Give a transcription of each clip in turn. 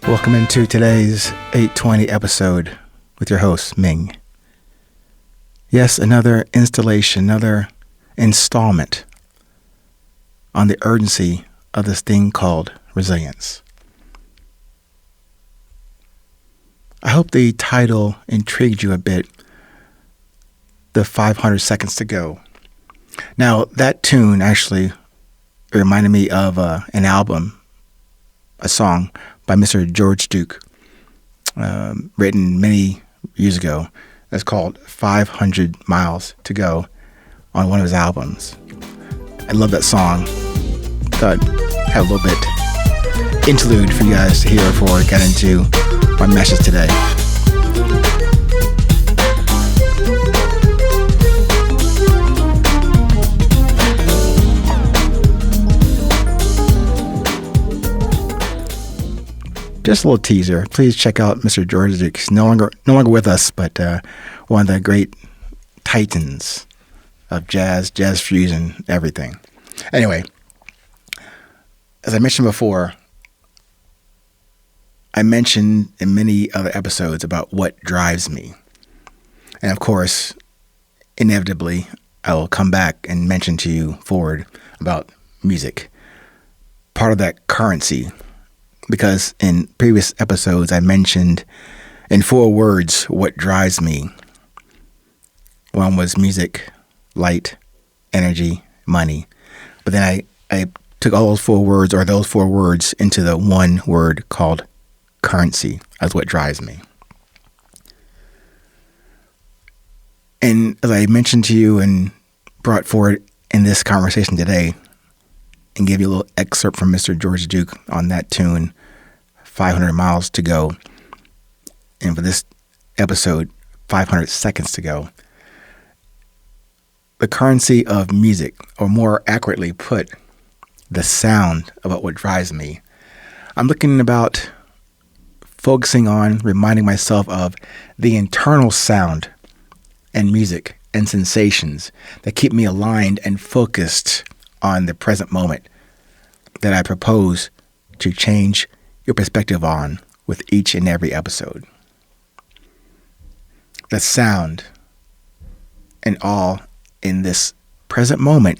Welcome into today's 820 episode with your host, Ming. Yes, another installation, another installment on the urgency of this thing called resilience. I hope the title intrigued you a bit, the 500 seconds to go. Now, that tune actually reminded me of an album, a song by Mr. George Duke, written many years ago. It's called 500 Miles to Go on one of his albums. I love that song. Thought I'd have a little bit interlude for you guys to hear before I get into my message today. Just a little teaser. Please check out Mr. George Duke. He's no longer with us, but one of the great titans of jazz fusion, everything. Anyway, as I mentioned before, I mentioned in many other episodes about what drives me. And of course, inevitably, I will come back and mention to you forward about music. Part of that currency. Because in previous episodes, I mentioned in 4 words what drives me. One was music, light, energy, money. But then I took all those 4 words, or those 4 words, into the one word called currency as what drives me. And as I mentioned to you and brought forward in this conversation today, and gave you a little excerpt from Mr. George Duke on that tune, 500 Miles to Go. And for this episode, 500 Seconds to Go. The currency of music, or more accurately put, the sound about what drives me. I'm looking about focusing on reminding myself of the internal sound and music and sensations that keep me aligned and focused on the present moment that I propose to change your perspective on with each and every episode. The sound and all in this present moment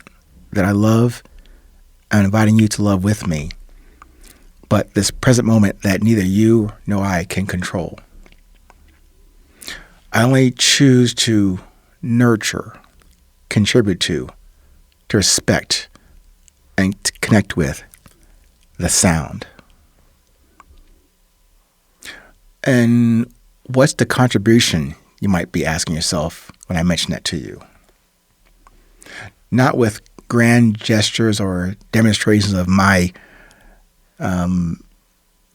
that I love, I'm inviting you to love with me, but this present moment that neither you nor I can control. I only choose to nurture, contribute to respect, and to connect with the sound. And what's the contribution, you might be asking yourself when I mention that to you? Not with grand gestures or demonstrations of my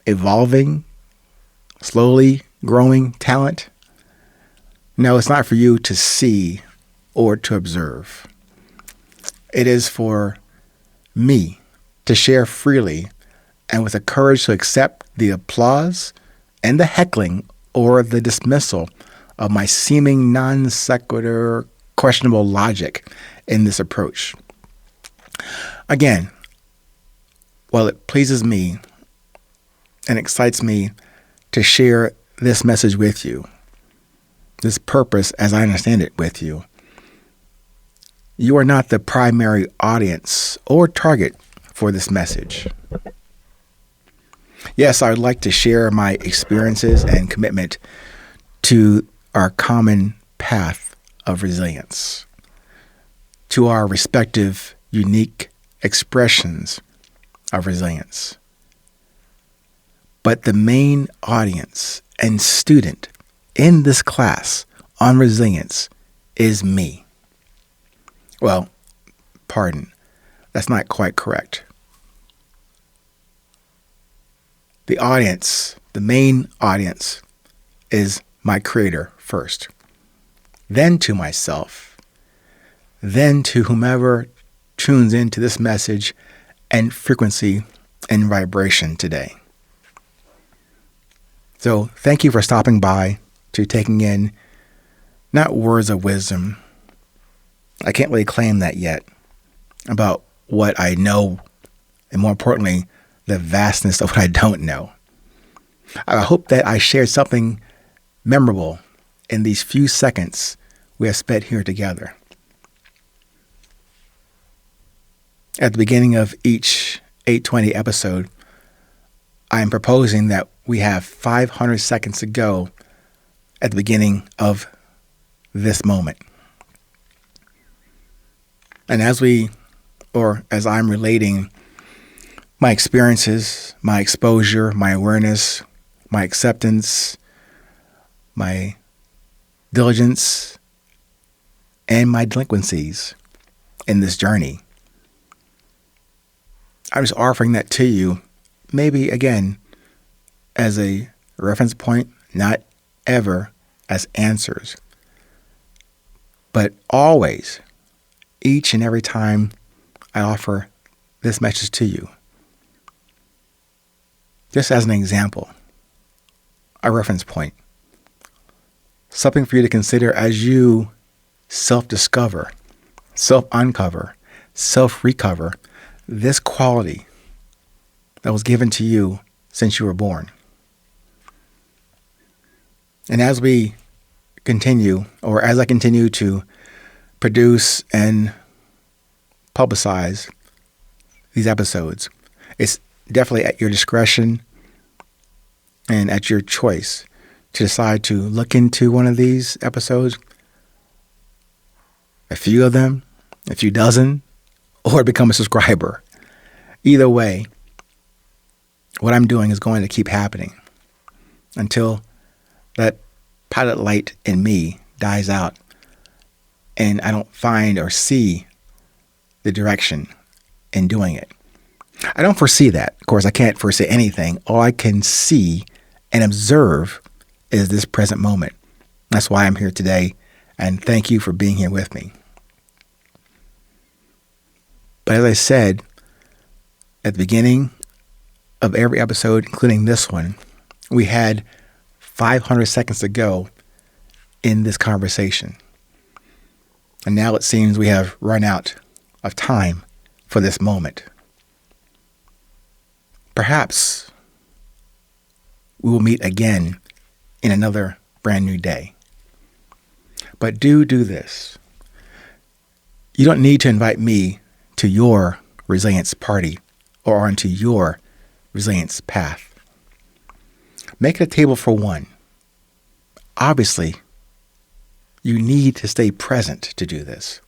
evolving, slowly growing talent. No, it's not for you to see or to observe. It is for me to share freely and with the courage to accept the applause and the heckling or the dismissal of my seeming non sequitur, questionable logic in this approach. Again, while it pleases me and excites me to share this message with you, this purpose as I understand it with you, you are not the primary audience or target for this message. Yes, I would like to share my experiences and commitment to our common path of resilience, to our respective unique expressions of resilience. But the main audience and student in this class on resilience is me. Well, pardon, that's not quite correct. The audience, the main audience, is my creator first, then to myself, then to whomever tunes into this message and frequency and vibration today. So thank you for stopping by, to taking in not words of wisdom. I can't really claim that yet about what I know, and more importantly, the vastness of what I don't know. I hope that I shared something memorable in these few seconds we have spent here together. At the beginning of each 820 episode, I am proposing that we have 500 seconds to go at the beginning of this moment. And as I'm relating my experiences, my exposure, my awareness, my acceptance, my diligence, and my delinquencies in this journey, I'm just offering that to you, maybe again, as a reference point, not ever as answers, but always, each and every time I offer this message to you, just as an example, a reference point, something for you to consider as you self-discover, self-uncover, self-recover this quality that was given to you since you were born. And as we continue, or as I continue to produce and publicize these episodes, it's definitely at your discretion and at your choice to decide to look into one of these episodes, a few of them, a few dozen, or become a subscriber. Either way, what I'm doing is going to keep happening until that pilot light in me dies out and I don't find or see the direction in doing it. I don't foresee that. Of course, I can't foresee anything. All I can see and observe is this present moment. That's why I'm here today, and thank you for being here with me. But as I said at the beginning of every episode, including this one, we had 500 seconds to go in this conversation. And now it seems we have run out of time for this moment. Perhaps we will meet again in another brand new day. But do this. You don't need to invite me to your resilience party or onto your resilience path. Make it a table for one. Obviously, you need to stay present to do this.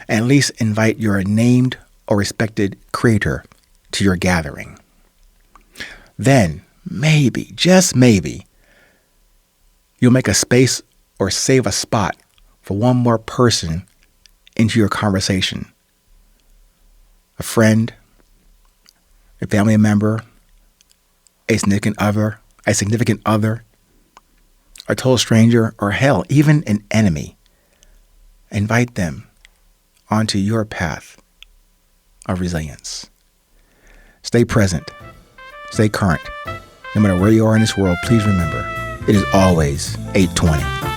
And at least invite your named or respected creator to your gathering. Then, maybe, just maybe, you'll make a space or save a spot for one more person into your conversation. A friend, a family member, a significant other, a total stranger, or hell, even an enemy. Invite them onto your path of resilience. Stay present. Stay current. No matter where you are in this world, please remember, it is always 820.